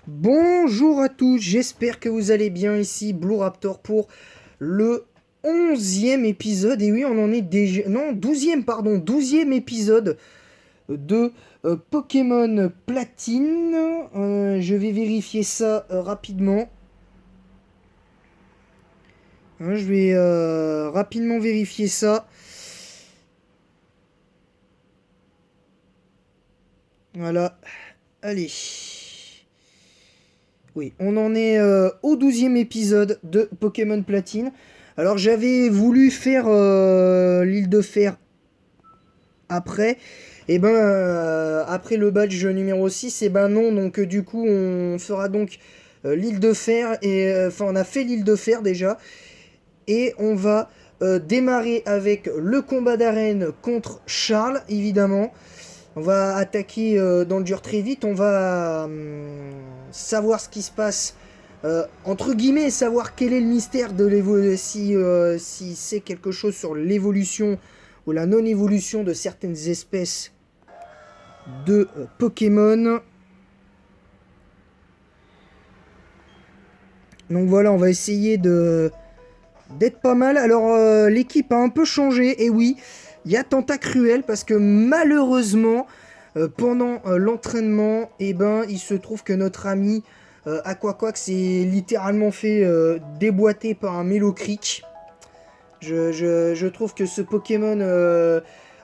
Bonjour à tous, j'espère que vous allez bien ici, Blue Raptor pour le 11e épisode, et oui on en est déjà, non 12e pardon, 12e épisode de Pokémon Platine. Je vais vérifier ça rapidement. Je vais rapidement vérifier ça. Voilà, allez. Oui, on en est au 12e épisode de Pokémon Platine. Alors j'avais voulu faire l'île de fer après. Et ben après le badge numéro 6, et ben non, donc du coup on fera donc l'île de fer, et enfin on a fait l'île de fer déjà, et on va démarrer avec le combat d'arène contre Charles, évidemment. On va attaquer dans le dur très vite, on va savoir ce qui se passe, entre guillemets, savoir quel est le mystère de l'évolution, si c'est quelque chose sur l'évolution ou la non-évolution de certaines espèces de Pokémon. Donc voilà, on va essayer d'être pas mal. Alors l'équipe a un peu changé, et oui, il y a Tentacruel parce que malheureusement, pendant l'entraînement, il se trouve que notre ami Aquaquack s'est littéralement fait déboîter par un Mélocreek. Je trouve que ce Pokémon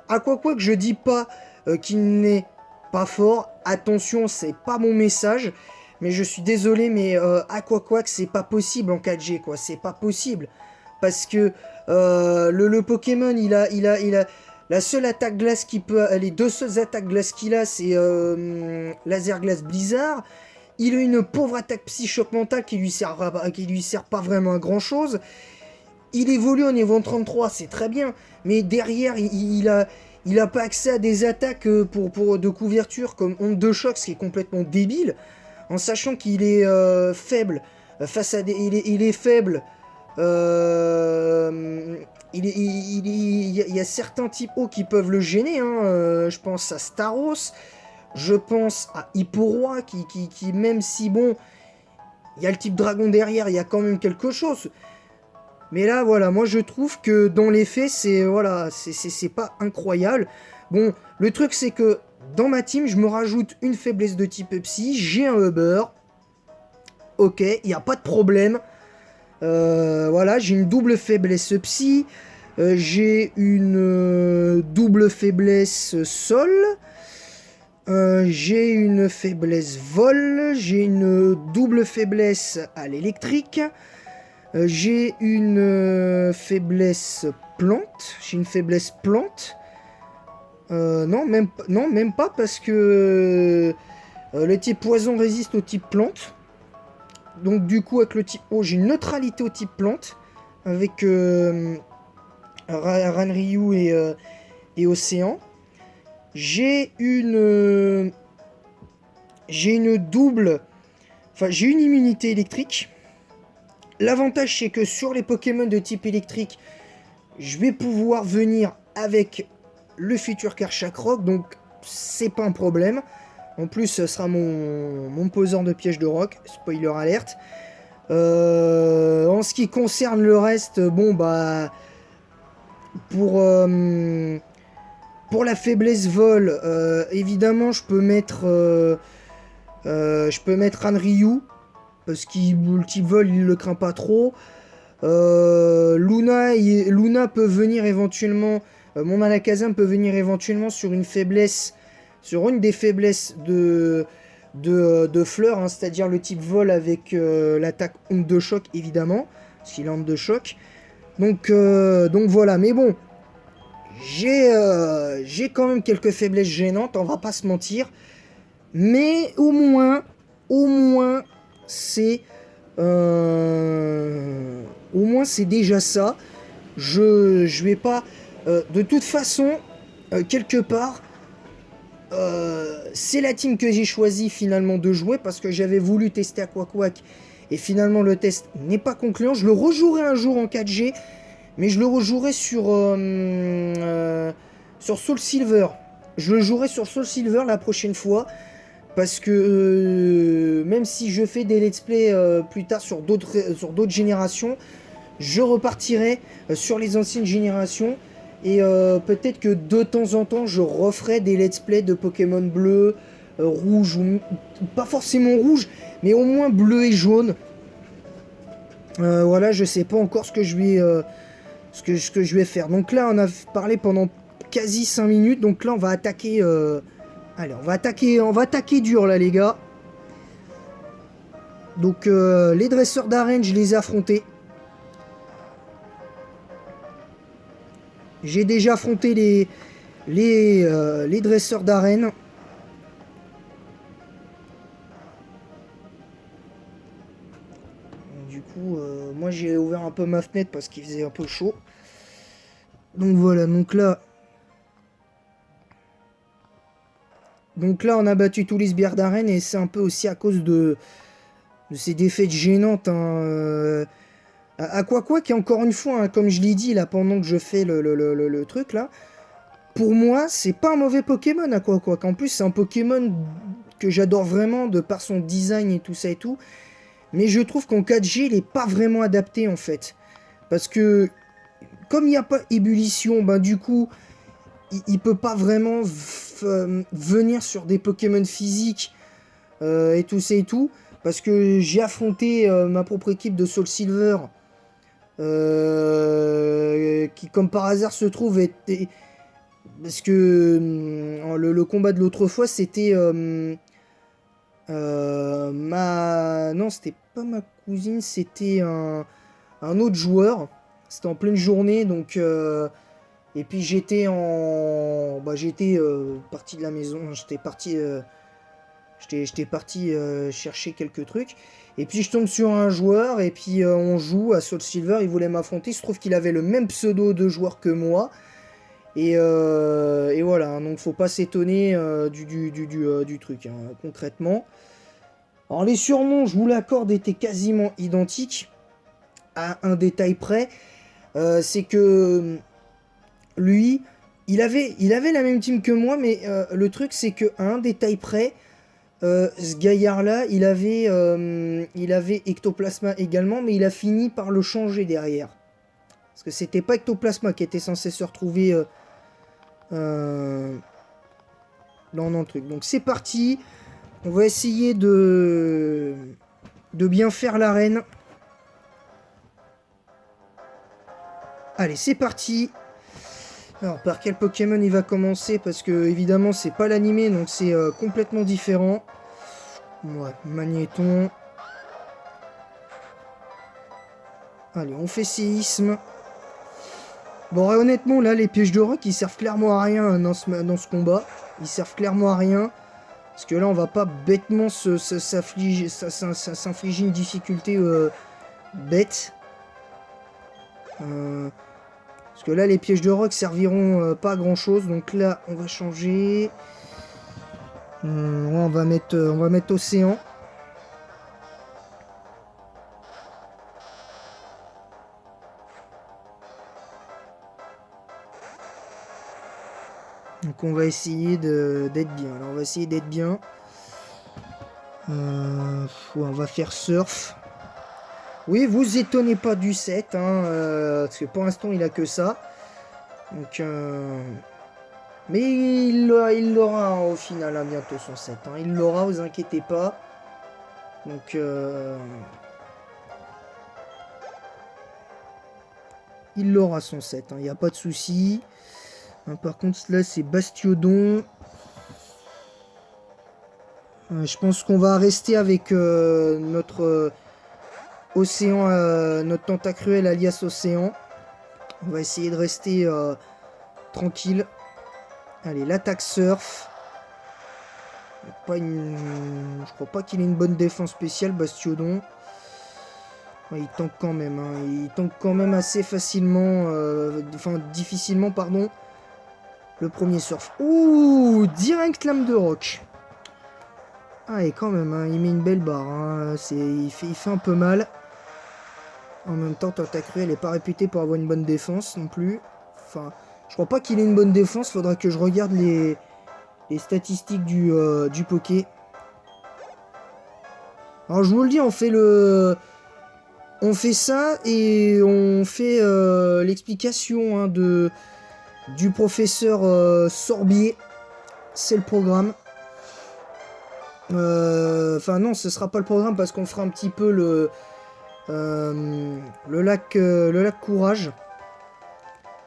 Aquaquack, je dis pas qu'il n'est pas fort. Attention, c'est pas mon message. Mais je suis désolé, mais Aquaquack, c'est pas possible en 4G, quoi. C'est pas possible. Parce que le Pokémon, il a la seule attaque glace qu'il peut. Les deux seules attaques glace qu'il a, c'est Laser Glace Blizzard. Il a une pauvre attaque psychoc mentale qui lui sert pas vraiment à grand chose. Il évolue au niveau 33, c'est très bien. Mais derrière, il a pas accès à des attaques de couverture comme Onde de Choc, ce qui est complètement débile. En sachant qu'il est faible face à des. Il est faible. Il y a certains types hauts qui peuvent le gêner. Je pense à Staros. Je pense à Hipporoi qui, même si bon, il y a le type dragon derrière, il y a quand même quelque chose. Mais là, voilà, moi je trouve que dans les faits, c'est pas incroyable. Bon, le truc c'est que dans ma team, je me rajoute une faiblesse de type psy, j'ai un Uber. Ok, il n'y a pas de problème. Voilà, j'ai une double faiblesse psy. J'ai une double faiblesse sol. J'ai une faiblesse vol. J'ai une double faiblesse à l'électrique. J'ai une faiblesse plante. J'ai une faiblesse plante. Non, même pas parce que le type poison résiste au type plante. Donc du coup avec le type eau, j'ai une neutralité au type plante. Avec Ranryu et Océan. J'ai une double. Enfin, j'ai une immunité électrique. L'avantage, c'est que sur les Pokémon de type électrique, je vais pouvoir venir avec le futur Karchak Rock, donc c'est pas un problème. En plus, ce sera mon poseur de piège de rock, spoiler alerte. En ce qui concerne le reste, bon bah pour la faiblesse vol, évidemment, je peux mettre Ranryu parce qu'il le type vol, il le craint pas trop. Luna peut venir éventuellement. Mon Alakazam peut venir éventuellement sur une faiblesse, sur une des faiblesses de Fleur, c'est-à-dire le type vol avec l'attaque onde de choc, évidemment, parce qu'il a onde de choc. Donc voilà, mais bon, j'ai quand même quelques faiblesses gênantes, on va pas se mentir. Mais au moins, c'est au moins c'est déjà ça. Je vais pas. De toute façon, quelque part, c'est la team que j'ai choisi finalement de jouer parce que j'avais voulu tester Aquaquack et finalement le test n'est pas concluant. Je le rejouerai un jour en 4G, mais je le rejouerai sur Soul Silver. Je le jouerai sur Soul Silver la prochaine fois Parce que même si je fais des let's play plus tard sur d'autres générations, je repartirai sur les anciennes générations. Et peut-être que de temps en temps, je referai des let's play de Pokémon bleu, rouge, ou pas forcément rouge, mais au moins bleu et jaune. Voilà, je sais pas encore ce que je vais, ce que je vais faire. Donc là, on a parlé pendant quasi 5 minutes. Donc là, on va attaquer. Allez, on va attaquer dur là, les gars. Donc les dresseurs d'arène, je les ai affrontés. J'ai déjà affronté les dresseurs d'arène. Du coup, moi j'ai ouvert un peu ma fenêtre parce qu'il faisait un peu chaud. Donc voilà, donc là, on a battu tous les sbires d'arène et c'est un peu aussi à cause de ces défaites gênantes. Hein, à quoi qui encore une fois, hein, comme je l'ai dit là pendant que je fais le truc là, pour moi c'est pas un mauvais Pokémon à quoi. En plus c'est un Pokémon que j'adore vraiment de par son design et tout ça et tout. Mais je trouve qu'en 4G il est pas vraiment adapté en fait. Parce que comme il n'y a pas ébullition, ben du coup il peut pas vraiment venir sur des Pokémon physiques et tout ça et tout. Parce que j'ai affronté ma propre équipe de Soul Silver. Qui comme par hasard se trouve était... Parce que le combat de l'autre fois c'était non, c'était pas ma cousine, c'était un autre joueur. C'était en pleine journée donc et puis j'étais j'étais parti de la maison, j'étais parti chercher quelques trucs. Et puis je tombe sur un joueur et puis on joue à Soul Silver, il voulait m'affronter, il se trouve qu'il avait le même pseudo de joueur que moi. Et voilà, donc faut pas s'étonner du truc, hein, concrètement. Alors les surnoms, je vous l'accorde, étaient quasiment identiques, à un détail près. C'est que lui, il avait la même team que moi, mais le truc c'est que à un détail près, ce gaillard-là, il avait Ectoplasma également, mais il a fini par le changer derrière. Parce que c'était pas Ectoplasma qui était censé se retrouver dans le truc. Donc c'est parti. On va essayer de bien faire l'arène. Allez, c'est parti. Alors, par quel Pokémon il va commencer? Parce que, évidemment, c'est pas l'animé, donc c'est complètement différent. Ouais, Magnéton. Allez, on fait séisme. Bon, honnêtement, là, les pièges de roc, ils servent clairement à rien dans ce combat. Ils servent clairement à rien. Parce que là, on va pas bêtement s'infliger une difficulté bête. Parce que là, les pièges de roc serviront pas à grand chose. Donc là, on va changer. On va mettre océan. Donc on va essayer d'être bien. Alors on va essayer d'être bien. On va faire surf. Oui, vous étonnez pas du 7, hein, parce que pour l'instant il a que ça. Donc, mais il l'aura hein, au final, hein, bientôt son 7. Hein. Il l'aura, vous inquiétez pas. Donc, il l'aura son 7, il n'y a pas de souci. Hein, par contre, là c'est Bastiodon. Je pense qu'on va rester avec notre océan, notre Tentacruel alias océan. On va essayer de rester tranquille. Allez, l'attaque surf. Je crois pas qu'il ait une bonne défense spéciale, Bastiodon. Ouais, il tank quand même. Hein. Il tank quand même assez facilement. Enfin, difficilement, pardon. Le premier surf. Ouh, direct lame de roc. Ah, et quand même, hein, il met une belle barre. Hein. Il fait un peu mal. En même temps, Tentacruel n'est pas réputé pour avoir une bonne défense non plus. Enfin, je crois pas qu'il ait une bonne défense. Faudra que je regarde les statistiques du Poké. Alors je vous le dis, on fait ça et on fait l'explication hein, du professeur Sorbier. C'est le programme. Enfin non, ce sera pas le programme parce qu'on fera un petit peu le lac Courage.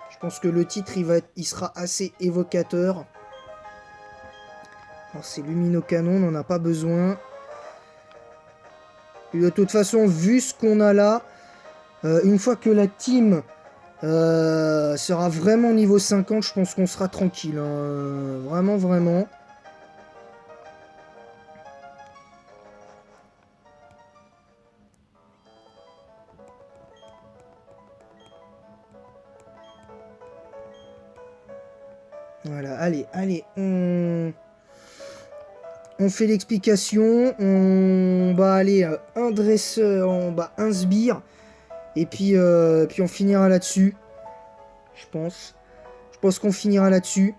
Je pense que le titre il sera assez évocateur. Alors c'est Luminocanon, on n'en a pas besoin. Et de toute façon, vu ce qu'on a là, une fois que la team sera vraiment niveau 50, je pense qu'on sera tranquille. Hein. Vraiment, vraiment. Voilà, allez, on fait l'explication, on va aller un dresseur, on bat un sbire, et puis on finira là-dessus, je pense. Je pense qu'on finira là-dessus.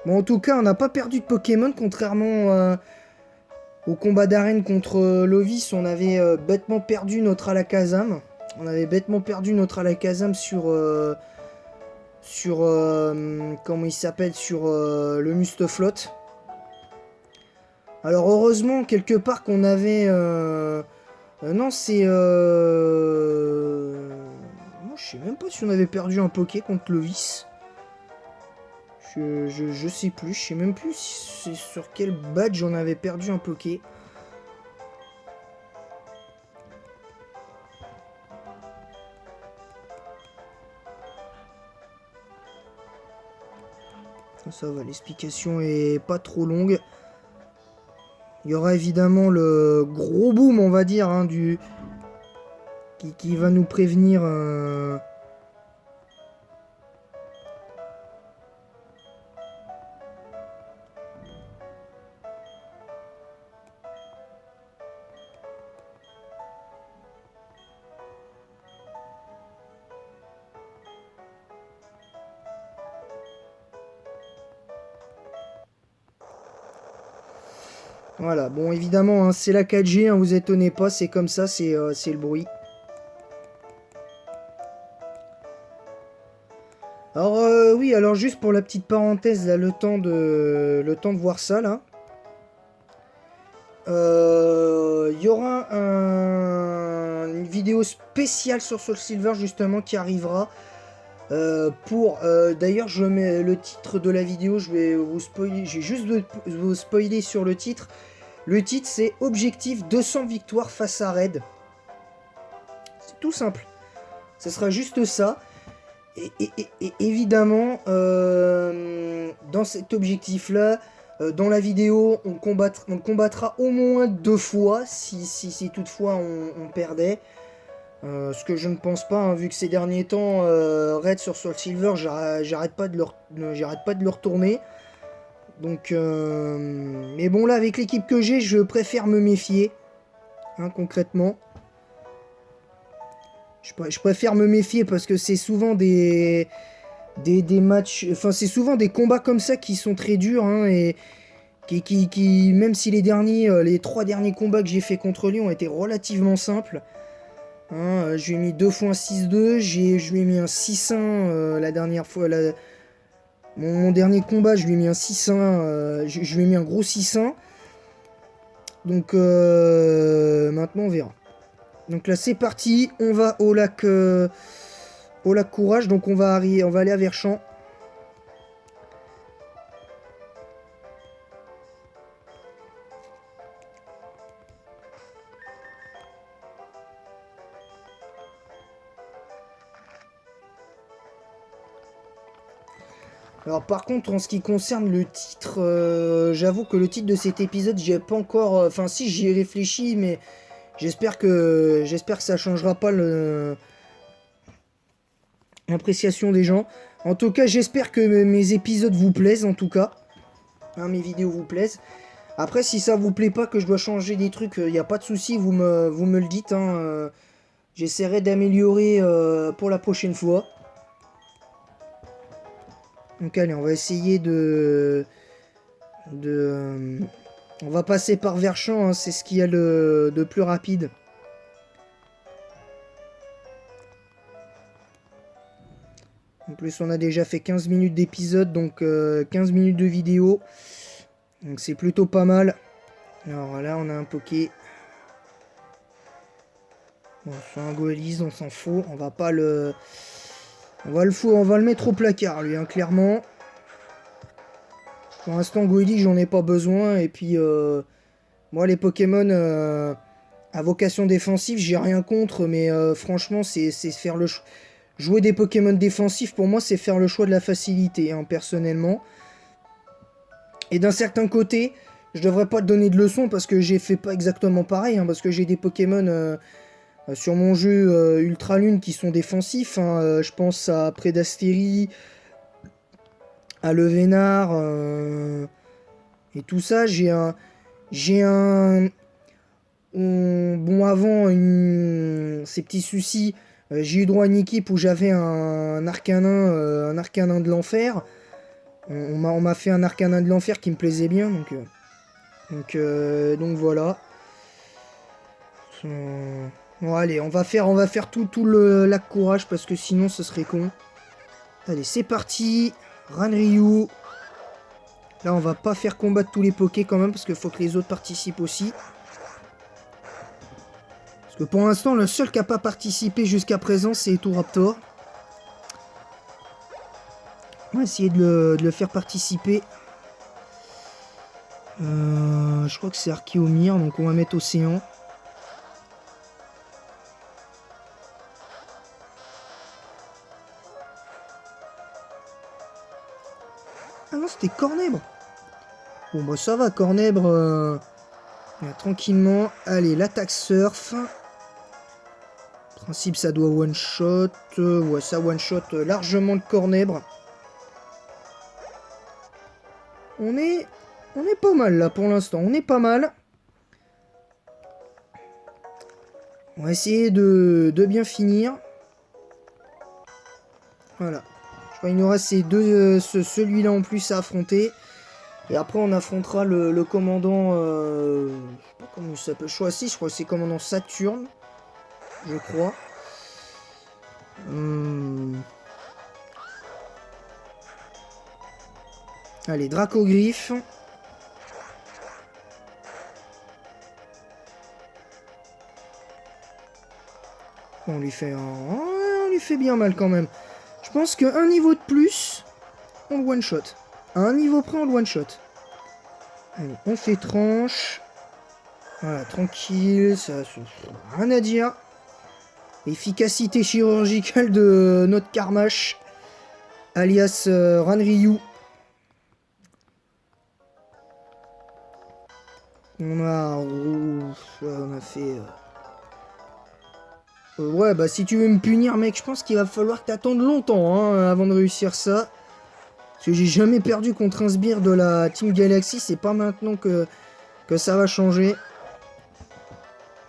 Bon, en tout cas, on n'a pas perdu de Pokémon, contrairement au combat d'arène contre Lovis, on avait bêtement perdu notre Alakazam. On avait bêtement perdu notre Alakazam sur comment il s'appelle, sur le Mustaflot. Alors heureusement quelque part qu'on avait non c'est moi, je sais même pas si on avait perdu un Poké contre Lovis. Je sais plus, je sais même plus si c'est sur quel badge on avait perdu un Poké. Ça va, l'explication est pas trop longue. Il y aura évidemment le gros boom, on va dire, hein, qui va nous prévenir. Voilà, bon évidemment, hein, c'est la 4G, hein, vous étonnez pas, c'est comme ça, c'est le bruit. Alors oui, alors juste pour la petite parenthèse, là, le temps de voir ça, là. Il y aura une vidéo spéciale sur Soul Silver, justement, qui arrivera. D'ailleurs, je mets le titre de la vidéo, je vais vous spoiler, j'ai juste vous spoiler sur le titre. Le titre, c'est Objectif 200 victoires face à Red. C'est tout simple. Ce sera juste ça. Et évidemment, dans cet objectif-là, dans la vidéo, on combattra au moins 2 fois, si toutefois on perdait. Ce que je ne pense pas, hein, vu que ces derniers temps, Red sur Soul Silver, j'arrête pas de le retourner. Donc, mais bon, là, avec l'équipe que j'ai, je préfère me méfier, hein, concrètement. Je préfère me méfier parce que c'est souvent des matchs... Enfin, c'est souvent des combats comme ça qui sont très durs, hein, et même si les 3 derniers combats que j'ai fait contre lui ont été relativement simples. Hein, je lui ai mis 2 fois un 6-2, je lui ai mis un 6-1 la dernière fois. Mon dernier combat, je lui ai mis un 6-1, je lui ai mis un gros 6-1. Donc maintenant on verra. Donc là c'est parti, on va au lac Courage, donc on va aller à Verchamp. Alors par contre, en ce qui concerne le titre, j'avoue que le titre de cet épisode, j'y ai pas encore... Enfin si, j'y ai réfléchi, mais j'espère que ça changera pas l'appréciation des gens. En tout cas, j'espère que mes épisodes vous plaisent, en tout cas. Hein, mes vidéos vous plaisent. Après, si ça vous plaît pas, que je dois changer des trucs, il n'y a pas de souci, vous me le dites. Hein, j'essaierai d'améliorer pour la prochaine fois. Donc allez, on va essayer de On va passer par Verchamp, hein, c'est ce qu'il y a de plus rapide. En plus, on a déjà fait 15 minutes d'épisode, donc 15 minutes de vidéo. Donc c'est plutôt pas mal. Alors là, on a un Poké. Bon, c'est un Goélis, on s'en fout. On va pas le... On va le mettre au placard, lui, hein, clairement. Pour l'instant, Goélis, j'en ai pas besoin. Et puis, moi, les Pokémon à vocation défensive, j'ai rien contre. Mais franchement, c'est faire le choix. Jouer des Pokémon défensifs, pour moi, c'est faire le choix de la facilité, hein, personnellement. Et d'un certain côté, je devrais pas te donner de leçons parce que j'ai fait pas exactement pareil. Hein, parce que j'ai des Pokémon sur mon jeu Ultra Lune qui sont défensifs. Hein, je pense à Prédastérie, à Levénard et tout ça. J'ai un... Bon, avant ces petits soucis, j'ai eu droit à une équipe où j'avais un Arcanin de l'enfer. On m'a fait un Arcanin de l'enfer qui me plaisait bien, donc voilà. Bon, allez, on va faire tout le lac courage parce que sinon ce serait con. Allez, c'est parti. Ranryu. Là, on va pas faire combattre tous les Pokés quand même parce qu'il faut que les autres participent aussi. Parce que pour l'instant, le seul qui n'a pas participé jusqu'à présent, c'est Etoraptor. On va essayer de le faire participer. Je crois que c'est Archeomir, donc on va mettre Océan. Ah non, c'était Cornèbre. Bon, bah ça va, Cornèbre. Tranquillement. Allez, l'attaque surf. En principe, ça doit one-shot. Ouais, ça one-shot largement le Cornèbre. On est pas mal là pour l'instant. On est pas mal. On va essayer de bien finir. Voilà. Je crois qu'il nous reste ces deux, celui-là en plus à affronter. Et après, on affrontera le commandant. Je sais pas comment il s'appelle. Choisi, je crois que c'est commandant Saturne. Je crois. Allez, Dracogriffe. On lui fait bien mal quand même. Je pense qu'un niveau de plus, on le one-shot. À un niveau près, on le one-shot. Allez, on fait tranche. Voilà, tranquille, ça rien à dire. Efficacité chirurgicale de notre Carmache, alias Ranryu. On a fait... ouais, bah si tu veux me punir, mec, je pense qu'il va falloir que t'attendes longtemps hein, avant de réussir ça. Parce que j'ai jamais perdu contre un sbire de la Team Galaxy, c'est pas maintenant que ça va changer.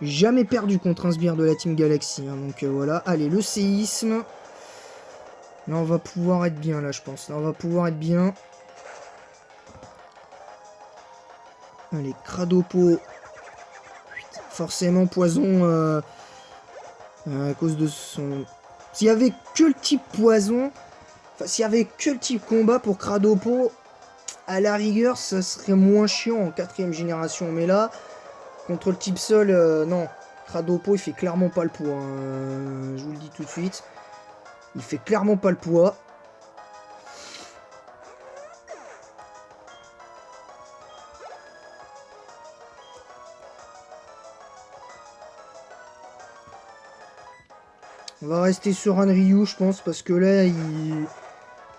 Jamais perdu contre un sbire de la Team Galaxy, hein, donc voilà. Allez, le séisme. Là, on va pouvoir être bien, là, je pense. Là, on va pouvoir être bien. Allez, Cradopo. Forcément, poison... à cause de son... S'il y avait que le type poison... Enfin, s'il y avait que le type combat pour Cradopo, à la rigueur, ça serait moins chiant en 4ème génération. Mais là, contre le type sol, non. Cradopo, il fait clairement pas le poids. Hein. Je vous le dis tout de suite. Il fait clairement pas le poids. On va rester sur Ranryu, je pense, parce que là,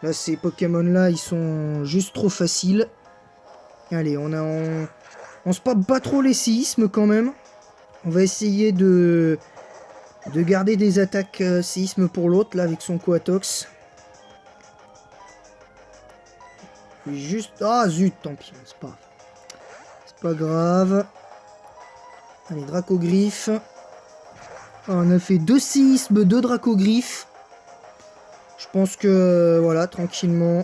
là ces Pokémon-là, ils sont juste trop faciles. Allez, on se pape pas trop les séismes, quand même. On va essayer de garder des attaques séismes pour l'autre, là, avec son Coatox. Juste... Ah, zut, tant pis, c'est pas grave. Allez, Dracogriffe. On a fait 2 séismes, 2 Dracogriffe. Je pense que, voilà, tranquillement.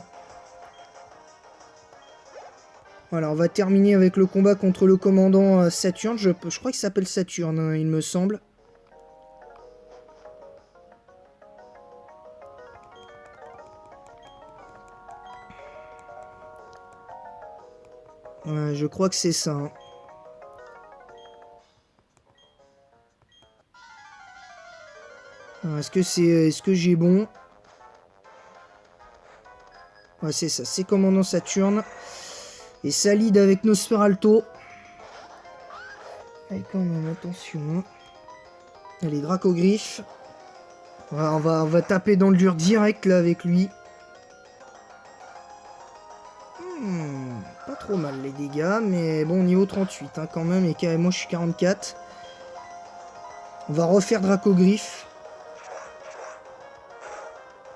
Voilà, on va terminer avec le combat contre le commandant Saturne. Je crois qu'il s'appelle Saturne, hein, il me semble. Ouais, je crois que c'est ça. Hein. Est-ce que j'ai bon? Ouais, c'est ça, c'est commandant Saturne. Et ça lead avec Nosferalto. Allez, quand même, attention. Hein. Allez, Dracogriff. Voilà, on va taper dans le dur direct là avec lui. Pas trop mal les dégâts, mais bon, niveau 38 hein, quand même, et moi je suis 44. On va refaire Dracogriff.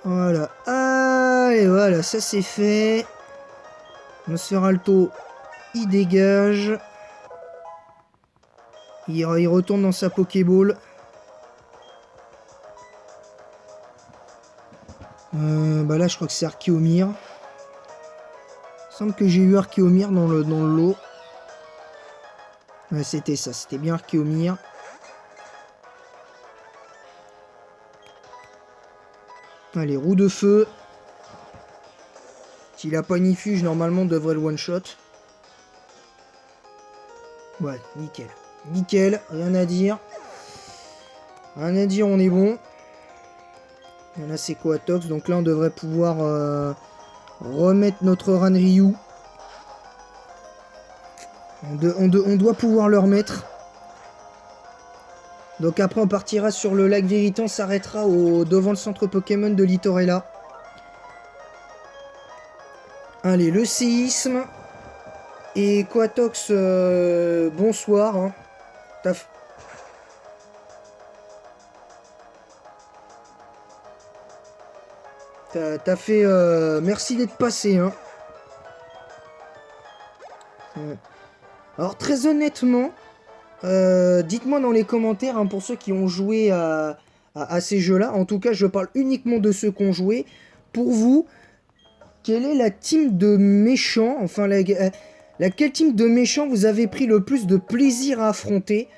Voilà. Allez, voilà, ça c'est fait. Nosferalto, il dégage. Il retourne dans sa Pokéball. Bah là, je crois que c'est Archeomir. Il semble que j'ai eu Archeomir dans le lot. Ouais, c'était ça, c'était bien Archeomir. Allez, roue de feu. S'il a pas une Ifuge, normalement, on devrait le one-shot. Ouais, nickel. Nickel, rien à dire. Rien à dire, on est bon. Et là, c'est Coatox, donc là, on devrait pouvoir remettre notre Ranryu. On doit pouvoir le remettre. Donc après, on partira sur le lac Véritan, on s'arrêtera devant le centre Pokémon de Litorella. Allez, le séisme. Et Coatox, bonsoir. Hein. T'as fait... merci d'être passé. Hein. Alors, très honnêtement, dites-moi dans les commentaires, hein, pour ceux qui ont joué à ces jeux-là. En tout cas, je parle uniquement de ceux qui ont joué. Pour vous, quelle est la team de méchants, enfin, laquelle team de méchants vous avez pris le plus de plaisir à affronter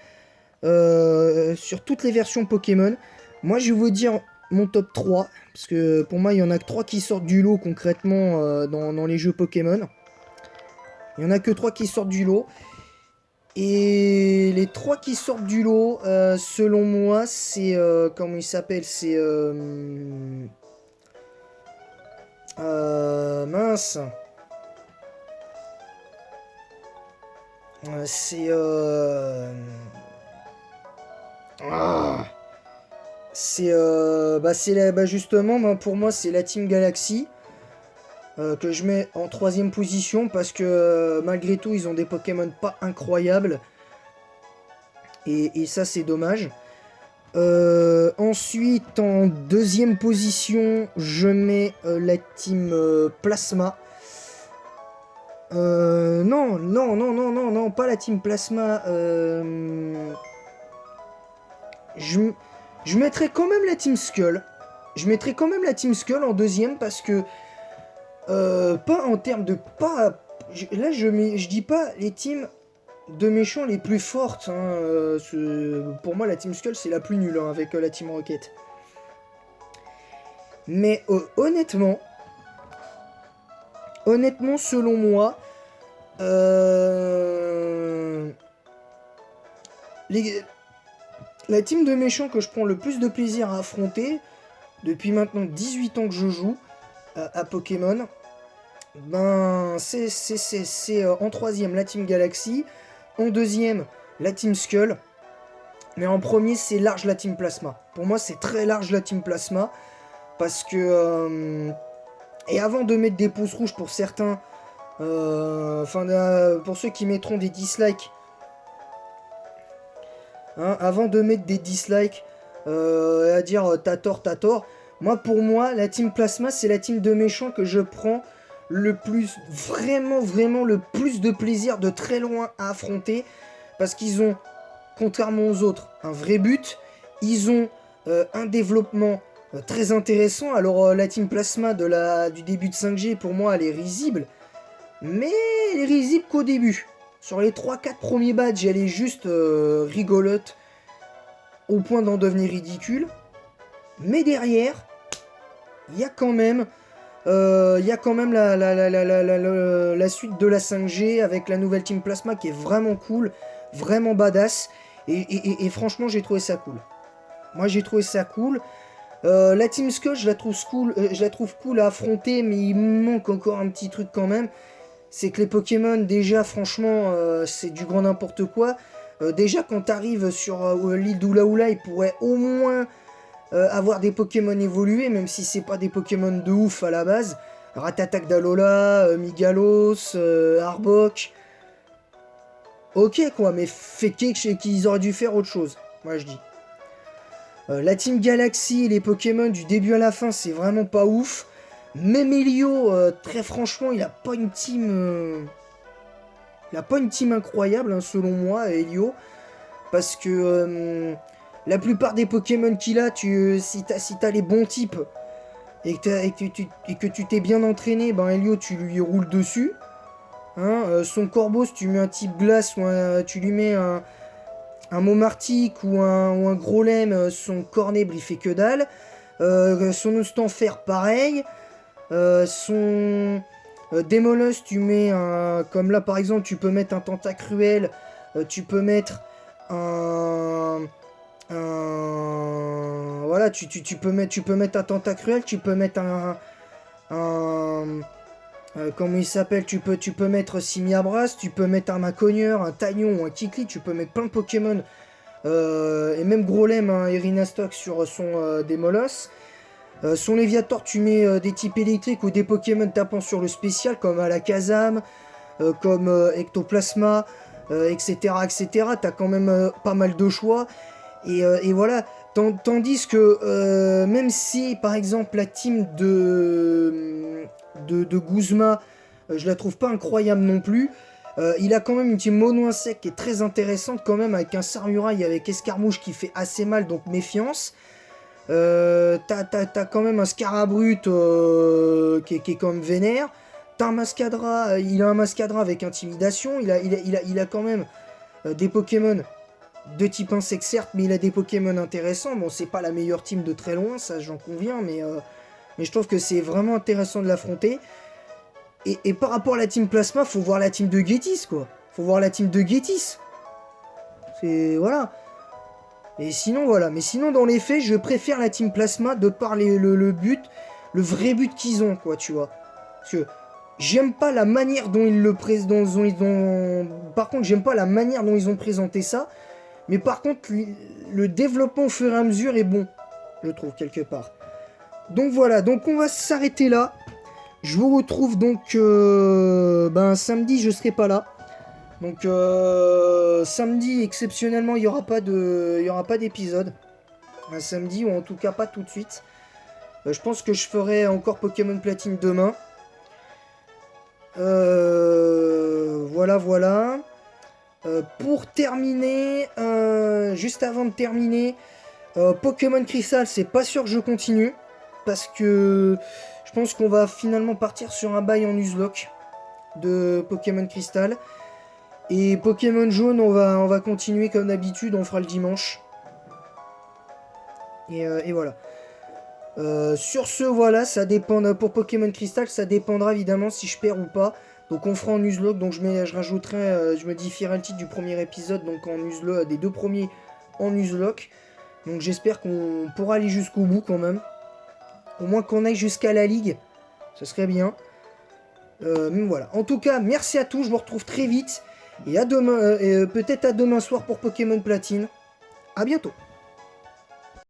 sur toutes les versions Pokémon? Moi, je vais vous dire mon top 3, parce que pour moi, il y en a que 3 qui sortent du lot concrètement dans les jeux Pokémon. Il n'y en a que 3 qui sortent du lot. Et les 3 qui sortent du lot, selon moi, c'est... comment il s'appelle? C'est... mince. C'est... c'est justement, pour moi, c'est la Team Galaxy. Que je mets en 3ème position parce que malgré tout, ils ont des Pokémon pas incroyables. Et ça, c'est dommage. Ensuite, en 2ème position, je mets la Team Plasma. Non, pas la Team Plasma. Je mettrais quand même la Team Skull. Je mettrais quand même la Team Skull en 2ème parce que pas en termes de... là, je dis pas les teams de méchants les plus fortes. Hein, pour moi, la Team Skull, c'est la plus nulle hein, avec la Team Rocket. Mais honnêtement, selon moi, la team de méchants que je prends le plus de plaisir à affronter, depuis maintenant 18 ans que je joue à Pokémon, ben c'est en 3ème la Team Galaxy, en 2ème la Team Skull, mais en premier c'est large la Team Plasma. Pour moi c'est très large la Team Plasma, parce que... et avant de mettre des pouces rouges pour certains, pour ceux qui mettront des dislikes, hein, avant de mettre des dislikes, à dire t'as tort, pour moi, la Team Plasma, c'est la team de méchants que je prends le plus, vraiment le plus de plaisir de très loin à affronter, parce qu'ils ont, contrairement aux autres, un vrai but, ils ont un développement très intéressant. Alors la Team Plasma du début de 5G, pour moi, elle est risible, mais elle est risible qu'au début. Sur les 3-4 premiers badges, elle est juste rigolote, au point d'en devenir ridicule. Mais derrière, il y a quand même, la suite de la 5G avec la nouvelle Team Plasma qui est vraiment cool, vraiment badass. Et franchement, j'ai trouvé ça cool. Moi, j'ai trouvé ça cool. La Team Skull, je la trouve cool à affronter, mais il manque encore un petit truc quand même. C'est que les Pokémon, déjà, franchement, c'est du grand n'importe quoi. Déjà, quand t'arrives sur l'île d'Oulaoula, il pourrait au moins avoir des Pokémon évolués, même si c'est pas des Pokémon de ouf à la base. Ratatak d'Alola, Migalos, Arbok. Ok, quoi, mais fait qu'ils auraient dû faire autre chose, moi je dis. La Team Galaxy et les Pokémon du début à la fin, c'est vraiment pas ouf. Même Elio, très franchement, il a pas une team... il a pas une team incroyable, hein, selon moi, Elio. Parce que la plupart des Pokémon qu'il a, si t'as les bons types et que tu t'es bien entraîné, ben Elio, tu lui roules dessus. Hein, son Corbeau, si tu mets un type glace ou tu lui mets un Momartic ou un Grolem, son Cornèbre, il fait que dalle. Son Ostanfer, pareil. Son Démolus, tu mets un... Comme là, par exemple, tu peux mettre un Tentacruel. Tu peux mettre voilà, tu peux mettre un Tentacruel. Tu peux mettre comment il s'appelle, tu peux mettre Simiabras, tu peux mettre un Macogneur, un Tagnon ou un Kikli, tu peux mettre plein de Pokémon. Et même Grolem, hein, Irina Stock sur son Démolus. Son Léviator, tu mets des types électriques ou des Pokémon tapant sur le spécial, comme Alakazam, comme Ectoplasma, etc. etc. T'as quand même pas mal de choix. Et voilà. Tandis que même si, par exemple, la team de Guzma, je la trouve pas incroyable non plus. Il a quand même une team mono insecte qui est très intéressante quand même, avec un Saruraï avec Escarmouche qui fait assez mal, donc méfiance. T'as quand même un Scarabrut qui est quand même vénère. T'as un Mascadra, il a un Mascadra avec intimidation. Il a quand même des Pokémon de type insecte certes, mais il a des Pokémon intéressants. Bon, c'est pas la meilleure team de très loin, ça j'en conviens, mais je trouve que c'est vraiment intéressant de l'affronter. Et par rapport à la team Plasma, faut voir la team de Getis, quoi. Faut voir la team de Getis. C'est... voilà. Et sinon, voilà. Mais sinon, dans les faits, je préfère la team Plasma de par le but, le vrai but qu'ils ont, quoi, tu vois. Parce que j'aime pas la manière dont ils le présentent. Par contre, j'aime pas la manière dont ils ont présenté ça. Mais par contre, le développement au fur et à mesure est bon, je trouve, quelque part. Donc voilà, donc on va s'arrêter là. Je vous retrouve donc samedi, je serai pas là. Donc samedi, exceptionnellement, il n'y aura pas d'épisode. Un samedi, ou en tout cas pas tout de suite. Je pense que je ferai encore Pokémon Platine demain. Voilà. Pour terminer, juste avant de terminer, Pokémon Crystal, c'est pas sûr que je continue. Parce que je pense qu'on va finalement partir sur un bail en Nuzlocke de Pokémon Crystal. Et Pokémon Jaune, on va continuer comme d'habitude, on fera le dimanche. Et voilà. Sur ce, voilà, ça dépend pour Pokémon Crystal, ça dépendra évidemment si je perds ou pas. Donc on fera en Nuzlocke, donc je rajouterai, je modifierai le titre du premier épisode, donc en Nuzlocke, des deux premiers en Nuzlocke. Donc j'espère qu'on pourra aller jusqu'au bout quand même. Au moins qu'on aille jusqu'à la ligue, ce serait bien. Mais voilà. En tout cas, merci à tous, je vous retrouve très vite. Et à demain, peut-être à demain soir pour Pokémon Platine. A bientôt.